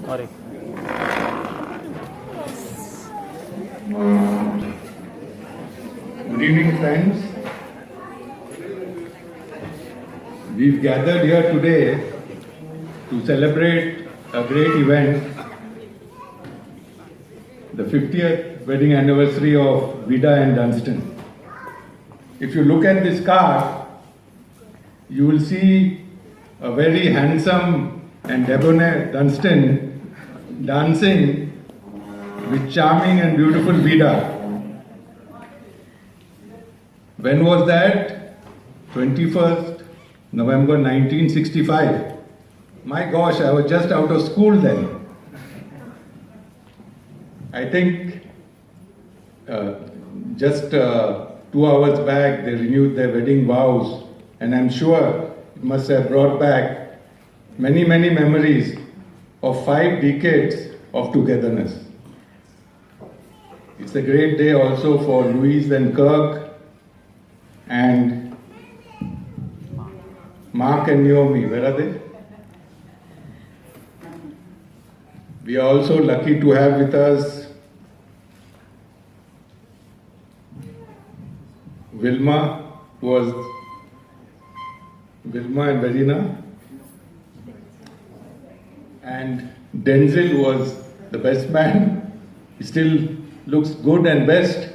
Sorry. Good evening, friends. We've gathered here today to celebrate a great event, the 50th wedding anniversary of Vida and Dunstan. If you look at this card, you will see a very handsome and debonair Dunstan dancing with charming and beautiful Vida. When was that? 21st November 1965. My gosh, I was just out of school then. I think just 2 hours back they renewed their wedding vows, and I'm sure it must have brought back many memories of 5 decades of togetherness. It's a great day also for Louise and Kirk and Mark and Naomi. Where are they? We are also lucky to have with us Vilma and Verena, and Denzel was the best man. He still looks good and best.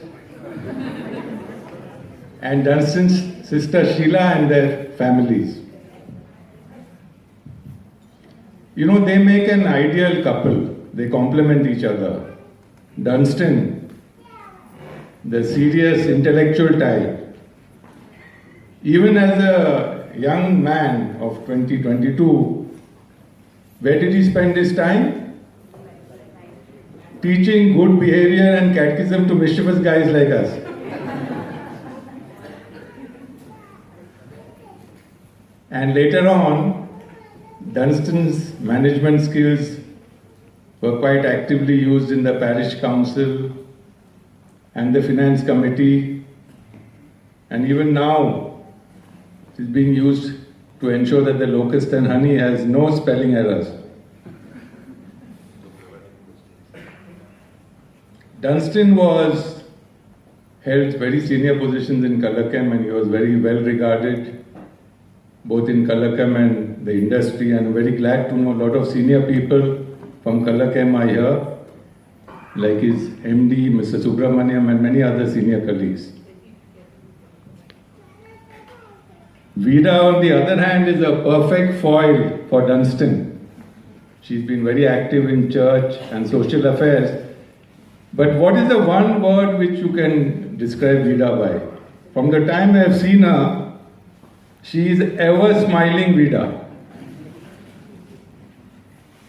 And Dunstan's sister Sheila and their families. You know, they make an ideal couple. They complement each other. Dunstan, the serious intellectual type. Even as a young man of 22, where did he spend his time? Teaching good behavior and catechism to mischievous guys like us. And later on, Dunstan's management skills were quite actively used in the parish council and the finance committee, and even now it is being used to ensure that the locust and honey has no spelling errors. Dunstan held very senior positions in Colourchem, and he was very well regarded both in Colourchem and the industry, and I'm very glad to know a lot of senior people from Colourchem are here, like his MD, Mr. Subramaniam, and many other senior colleagues. Vida, on the other hand, is a perfect foil for Dunstan. She's been very active in church and social affairs. But what is the one word which you can describe Vida by? From the time I have seen her, she is ever smiling Vida.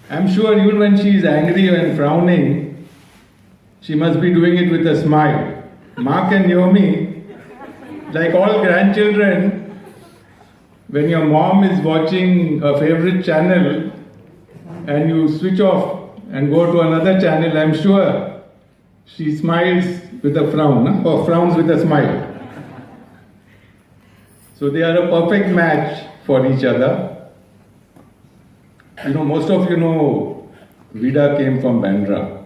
I'm sure even when she is angry and frowning, she must be doing it with a smile. Mark and Naomi, like all grandchildren, when your mom is watching a favorite channel and you switch off and go to another channel, I'm sure she smiles with a frown, or frowns with a smile. So they are a perfect match for each other. You know, most of you know, Vida came from Bandra.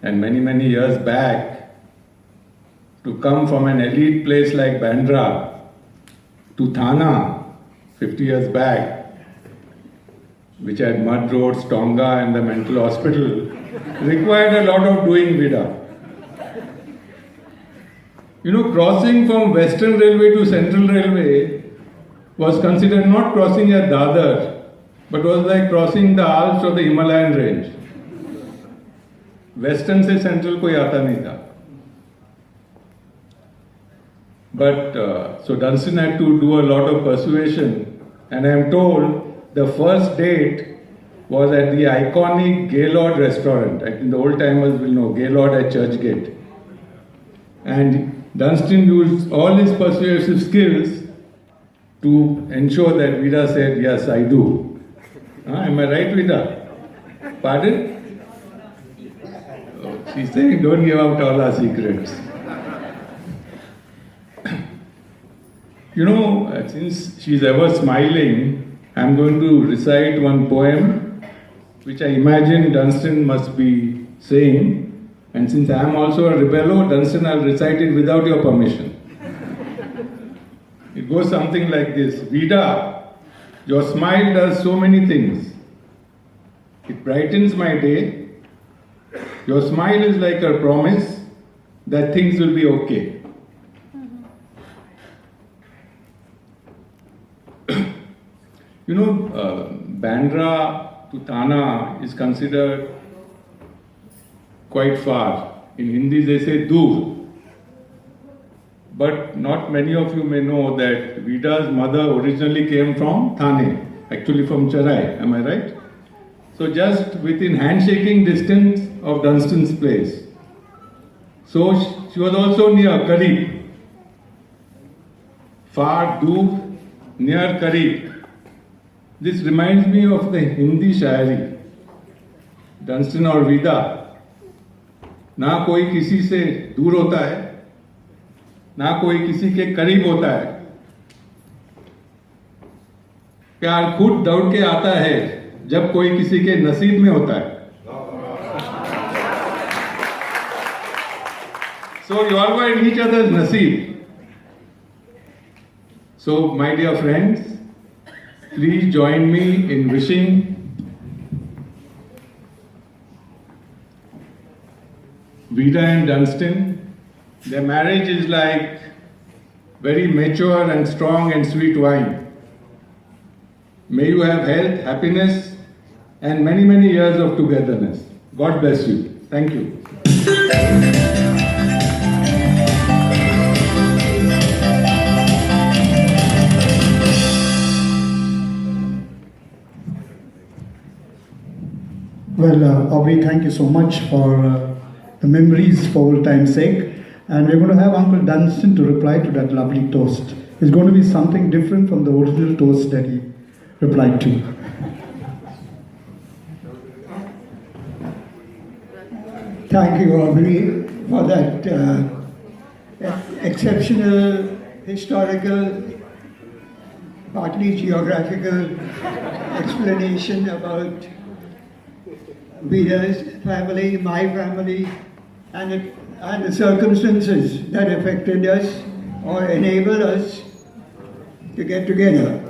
And many years back, to come from an elite place like Bandra to Thana, 50 years back, which had mud roads, Tonga and the mental hospital, required a lot of doing, Vida. You know, crossing from Western Railway to Central Railway was considered not crossing a Dadar, but was like crossing the Alps of the Himalayan range. Western se Central koi aata nahi tha. But so Dunstan had to do a lot of persuasion, and I am told the first date was at the iconic Gaylord restaurant. I think the old timers will know Gaylord at Churchgate. And Dunstan used all his persuasive skills to ensure that Vida said, yes, I do. Am I right, Vida? Pardon? Oh, she's saying, don't give out all our secrets. You know, since she's ever smiling, I'm going to recite one poem which I imagine Dunstan must be saying. And since I am also a rebello, Dunstan, I'll recite it without your permission. It goes something like this. Vida, your smile does so many things. It brightens my day. Your smile is like a promise that things will be okay. You know, Bandra to Thana is considered quite far. In Hindi they say Dur. But not many of you may know that Vida's mother originally came from Thane, actually from Charai, am I right? So just within handshaking distance of Dunstan's place. So she was also near Kareeb. Far, Dur, near Kareeb. This reminds me of the Hindi Shayari. Dunstan और Vida. ना कोई किसी से दूर होता है, ना कोई किसी के करीब होता है. प्यार खुद दौड़ के आता है जब कोई किसी के नसीब में होता है. So you all were in each other's naseeb. So my dear friends, please join me in wishing Vida and Dunstan. Their marriage is like very mature and strong and sweet wine. May you have health, happiness, and many, many years of togetherness. God bless you. Thank you. Well, Aubrey, thank you so much for the memories for old time's sake. And we're going to have Uncle Dunstan to reply to that lovely toast. It's going to be something different from the original toast that he replied to. Thank you, Aubrey, for that exceptional historical, partly geographical explanation about Vida's family, my family, and the circumstances that affected us or enabled us to get together.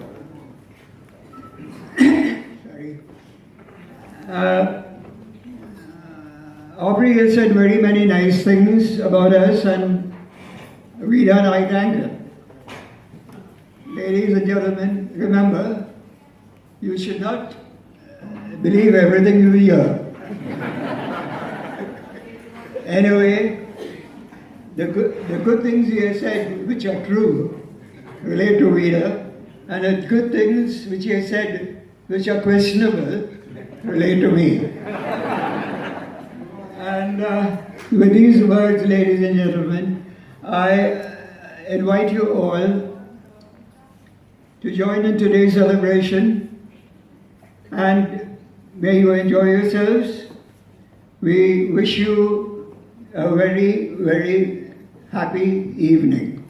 Sorry. Aubrey has said very many nice things about us, and Vida and I thank her. Ladies and gentlemen, remember, you should not believe everything you hear. Anyway, the good things he has said, which are true, relate to Vida, and the good things which he has said, which are questionable, relate to me. And with these words, ladies and gentlemen, I invite you all to join in today's celebration, and may you enjoy yourselves. We wish you a very, very happy evening.